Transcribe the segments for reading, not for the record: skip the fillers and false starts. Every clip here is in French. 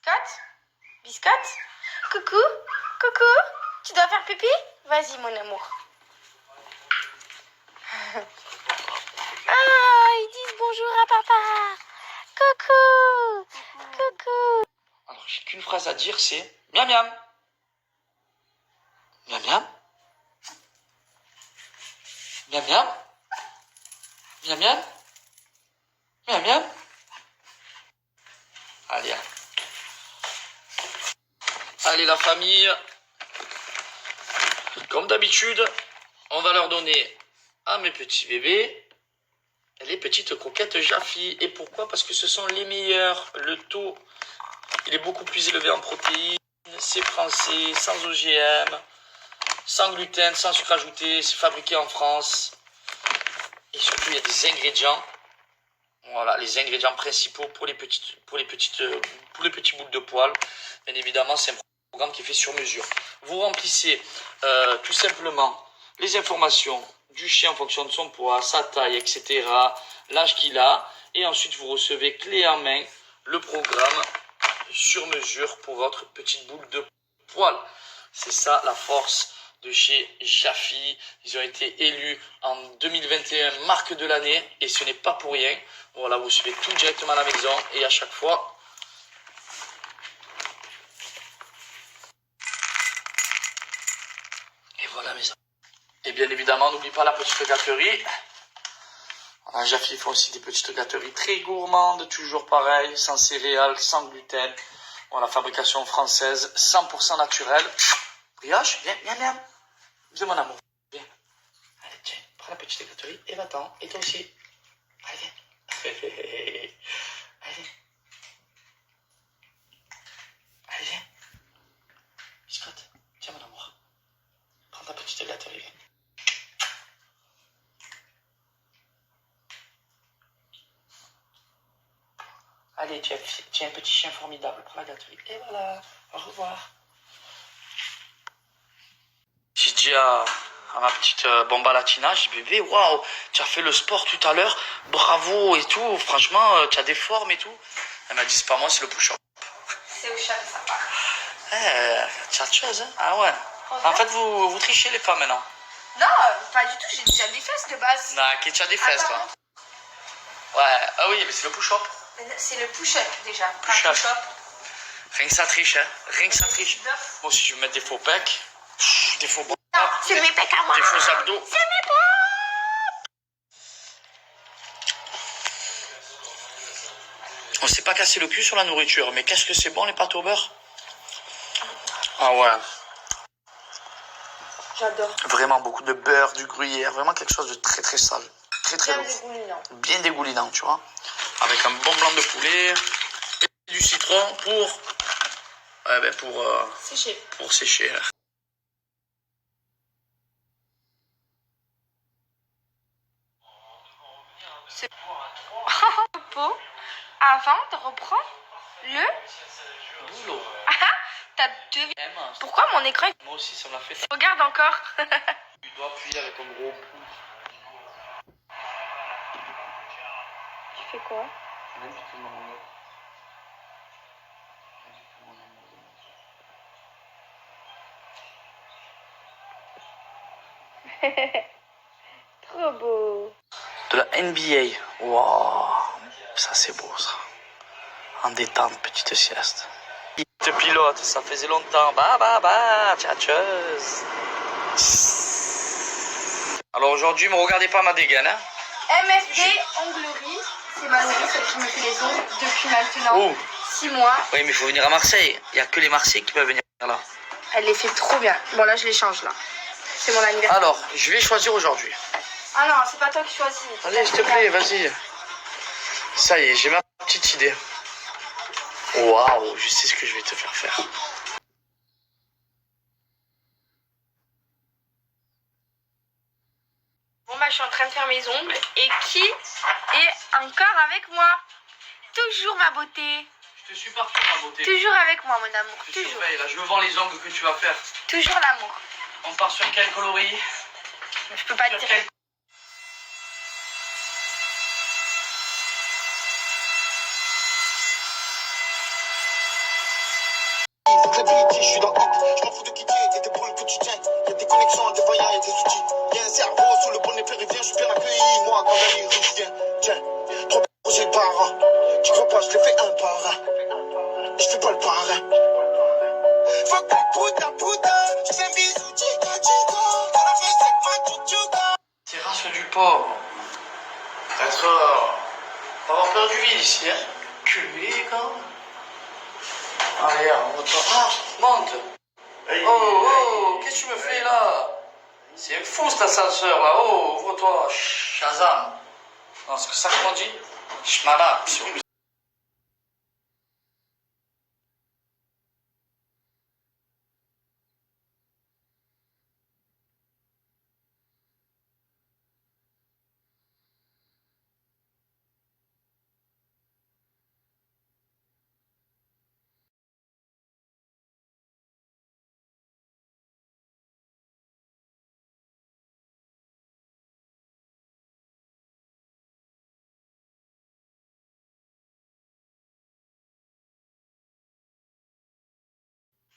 Biscotte? Biscotte? Coucou? Coucou? Tu dois faire pipi? Vas-y, mon amour. Ah, ils disent bonjour à papa. Coucou. Coucou. Alors, j'ai qu'une phrase à dire, c'est miam miam. Miam miam. Miam miam. Miam miam. Miam miam. Allez, hein. Allez la famille, comme d'habitude, on va leur donner à mes petits bébés les petites croquettes Jaffi. Et pourquoi? Parce que ce sont les meilleurs. Le taux, il est beaucoup plus élevé en protéines. C'est français, sans OGM, sans gluten, sans sucre ajouté. C'est fabriqué en France. Et surtout, il y a des ingrédients. Voilà, les ingrédients principaux pour les petits boules de poils. Bien évidemment, c'est un programme qui est fait sur mesure. Vous remplissez tout simplement les informations du chien en fonction de son poids, sa taille, etc., l'âge qu'il a, et ensuite vous recevez clé en main le programme sur mesure pour votre petite boule de poil. C'est ça la force de chez Jaffi. Ils ont été élus en 2021 marque de l'année et ce n'est pas pour rien. Voilà, vous suivez tout directement à la maison et à chaque fois. Et voilà mes amis. Et bien évidemment, n'oublie pas la petite gâterie. À Jaffi, ils font aussi des petites gâteries très gourmandes, toujours pareil, sans céréales, sans gluten. Voilà, fabrication française, 100% naturelle. Brioche, viens, viens, viens. Viens mon amour, viens. Allez, tiens, prends la petite gâterie et va-t'en. Et toi aussi. Allez, viens. Allez. Allez, viens. Biscotte, tiens mon amour. Prends ta petite gâterie, viens. Allez, tu es un petit chien formidable. Prends la gâterie. Et voilà, au revoir. J'ai dit à ma petite Bomba Latina, j'ai dit bébé, waouh, tu as fait le sport tout à l'heure, bravo et tout, franchement, tu as des formes et tout. Elle m'a dit, c'est pas moi, c'est le push-up. C'est au chat de sa part. Tchatcheuse, hein? Ah ouais. En fait, vous trichez les femmes maintenant. Non, pas du tout, j'ai déjà des fesses de base. Non, qui tu as des fesses, toi. Ouais, ah oui, mais c'est le push-up. C'est le push-up déjà. Push-up. Push-up. Rien que ça triche, hein. Rien que ça triche. Moi aussi, je vais mettre des faux pecs, des faux bras. Non, c'est mes pecs à moi. Des faux abdos. C'est mes pecs. On s'est pas cassé le cul sur la nourriture, mais qu'est-ce que c'est bon les pâtes au beurre? Ah ouais. J'adore. Vraiment beaucoup de beurre, du gruyère, vraiment quelque chose de très très sale. Très très Bien lourd. dégoulinant. Bien dégoulinant, tu vois. Avec un bon blanc de poulet et du citron pour... Ouais, ben Séché. pour sécher. C'est pot avant de reprendre le Boulot. Ah, t'as deux... Pourquoi mon écran... Moi aussi, ça m'a fait... Regarde encore. Tu dois appuyer avec un gros pouce. Tu fais quoi? Trop beau. De la NBA. Wow. Ça, c'est beau, ça. En détente, petite sieste. Te pilote, ça faisait longtemps. Tchatcheuse. Alors aujourd'hui, ne me regardez pas ma dégaine, hein. MFD Onglerie, c'est ma nourrice, celle qui me fait les ongles depuis maintenant 6 mois. Oui, mais il faut venir à Marseille. Il n'y a que les Marseillais qui peuvent venir là. Elle les fait trop bien. Bon, là, je les change, là. C'est mon anniversaire. Alors, je vais choisir aujourd'hui. Ah non, c'est pas toi qui choisis. Allez, s'il te plaît, vas-y. Ça y est, j'ai ma petite idée. Waouh, je sais ce que je vais te faire faire. Bon, bah, je suis en train de faire mes ongles. Et qui est encore avec moi? Toujours ma beauté. Je te suis partout, ma beauté. Toujours avec moi, mon amour. Je te Toujours. surveille, là. Je veux voir les ongles que tu vas faire. Toujours l'amour. On part sur quel coloris? Je peux pas te dire. je suis dans le hit. Je m'en fous de qui tu es et des boules que tu tiens. Y'a des connexions, des voyants et des outils. Y'a un cerveau sous le bonnet péruvien, je suis bien accueilli, moi, quand la lyrique vient. Tiens, trop de projets par an. Tu crois pas, je l'ai fait un par un. Je fais pas le parrain. Fuck la puta, je fais un bisou, chica, chica. T'as la fesse avec ma chuchuka. Terrasse du port. D'accord. On va avoir peur du vide ici, hein. Culé, quand même. Allez, on va Ah, monte. Oh, qu'est-ce que tu me fais là? C'est fou cet ascenseur là. Oh, ouvre-toi. Shazam. Non, c'est que ça qu'on dit? Shmala.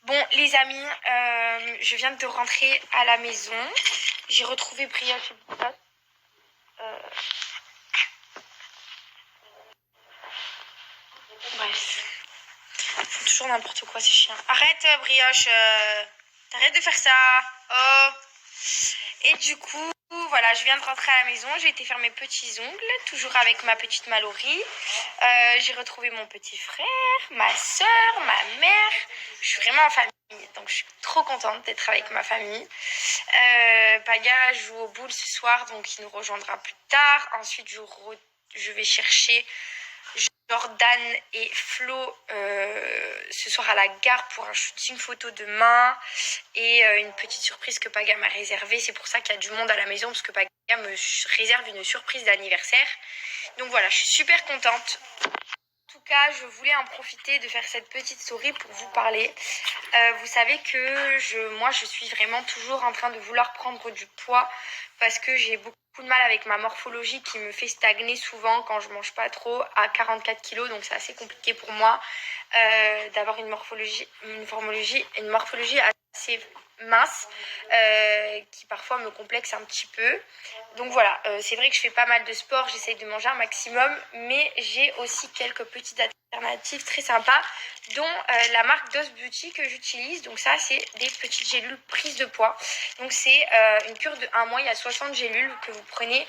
Bon les amis, je viens de rentrer à la maison. J'ai retrouvé Brioche et Boulotte. Bref. Ils font toujours n'importe quoi ces chiens. Arrête Brioche, t'arrêtes de faire ça. Oh. Et du coup, voilà, je viens de rentrer à la maison. J'ai été faire mes petits ongles, toujours avec ma petite Mallory. J'ai retrouvé mon petit frère, ma soeur, ma mère. Je suis vraiment en famille, donc je suis trop contente d'être avec ma famille. Paga joue au boule ce soir, donc il nous rejoindra plus tard. Ensuite, je vais chercher Jordan et Flo ce soir à la gare pour un shooting photo demain et une petite surprise que Paga m'a réservée. C'est pour ça qu'il y a du monde à la maison parce que Paga me réserve une surprise d'anniversaire. Donc voilà, je suis super contente. En tout cas, je voulais en profiter de faire cette petite story pour vous parler. Vous savez que moi, je suis vraiment toujours en train de vouloir prendre du poids parce que j'ai beaucoup de mal avec ma morphologie qui me fait stagner souvent quand je mange pas trop à 44 kilos. Donc c'est assez compliqué pour moi d'avoir une morphologie assez mince qui parfois me complexe un petit peu. Donc voilà, c'est vrai que je fais pas mal de sport, j'essaye de manger un maximum, mais j'ai aussi quelques petites alternatives très sympas, dont la marque DOS Beauty que j'utilise. Donc ça, c'est des petites gélules prises de poids. Donc c'est une cure de 1 mois, il y a 60 gélules que vous prenez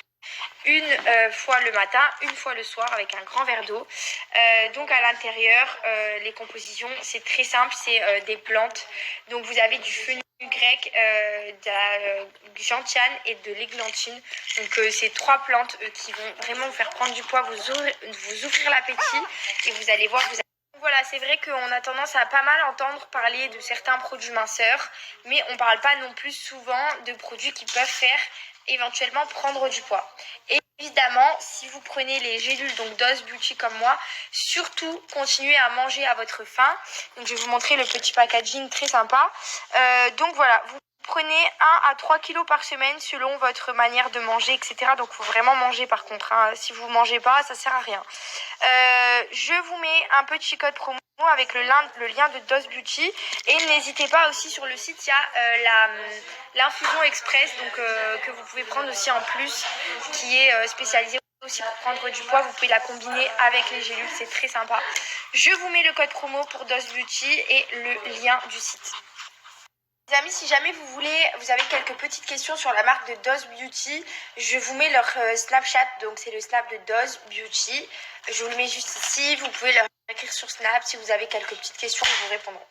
une fois le matin, une fois le soir avec un grand verre d'eau. Donc à l'intérieur, les compositions, c'est très simple, c'est des plantes. Donc vous avez du fenugrec, de la gentiane et de l'églantine. Donc c'est 3 plantes qui vont vraiment vous faire prendre du poids, vous ouvrir l'appétit et vous allez voir, voilà, c'est vrai qu'on a tendance à pas mal entendre parler de certains produits minceurs, mais on ne parle pas non plus souvent de produits qui peuvent faire éventuellement prendre du poids. Et évidemment, si vous prenez les gélules donc DOS Beauty comme moi, surtout continuez à manger à votre faim. Donc je vais vous montrer le petit packaging très sympa. Donc voilà, vous prenez 1 à 3 kilos par semaine selon votre manière de manger, etc. Donc il faut vraiment manger par contre. Hein. Si vous ne mangez pas, ça ne sert à rien. Je vous mets un petit code promo avec le lien de DOS Beauty. Et n'hésitez pas aussi sur le site, il y a l'infusion express donc, que vous pouvez prendre aussi en plus, qui est spécialisée aussi pour prendre du poids. Vous pouvez la combiner avec les gélules, c'est très sympa. Je vous mets le code promo pour DOS Beauty et le lien du site. Les amis, si jamais vous avez quelques petites questions sur la marque de DOS Beauty, je vous mets leur Snapchat, donc c'est le Snap de DOS Beauty. Je vous le mets juste ici, vous pouvez leur écrire sur Snap si vous avez quelques petites questions, ils vous répondront.